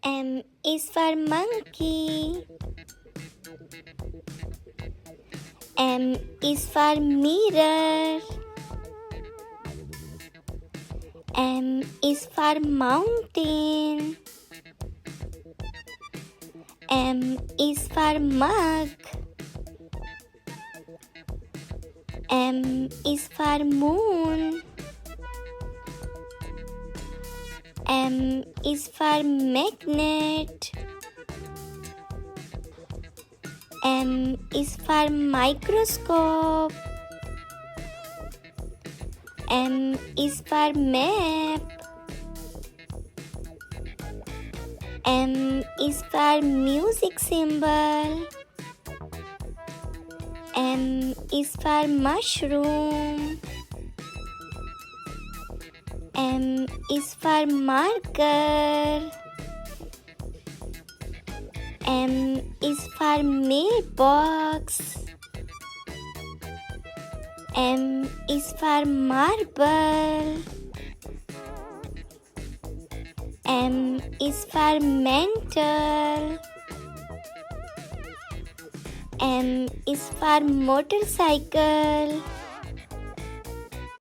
M is for monkey. M is for mirror. M is for mountain. M is for mug. M is for moon. M is for magnet. M is for microscope. M is for map. M is for music symbol. M is for mushroom. M is for marker. M is for mailbox. M is for marble. M is for mental. M is for motorcycle.